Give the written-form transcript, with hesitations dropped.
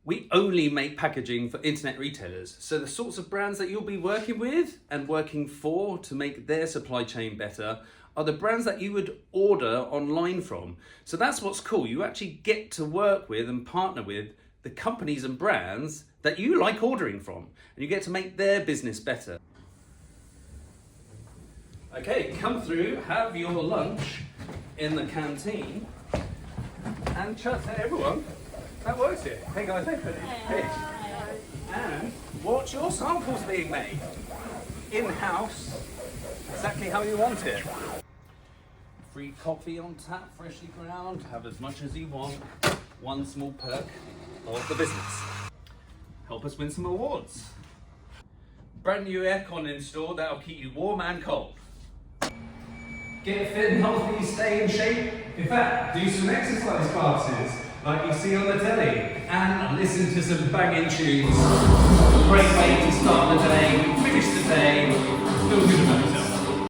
We only make packaging for internet retailers. So the sorts of brands that you'll be working with and working for to make their supply chain better are the brands that you would order online from. So that's what's cool. You actually get to work with and partner with the companies and brands that you like ordering from, and you get to make their business better. Okay, come through, have your lunch in the canteen, and chat to everyone that works here. Hey guys, hey Freddie. Hey. And watch your samples being made in-house, exactly how you want it. Free coffee on tap, freshly ground, have as much as you want. One small perk of the business. Help us win some awards. Brand new aircon installed that'll keep you warm and cold. Get fit and healthy, stay in shape. In fact, do some exercise classes like you see on the telly, and listen to some banging tunes. Great way to start the day, finish the day, feel good about yourself.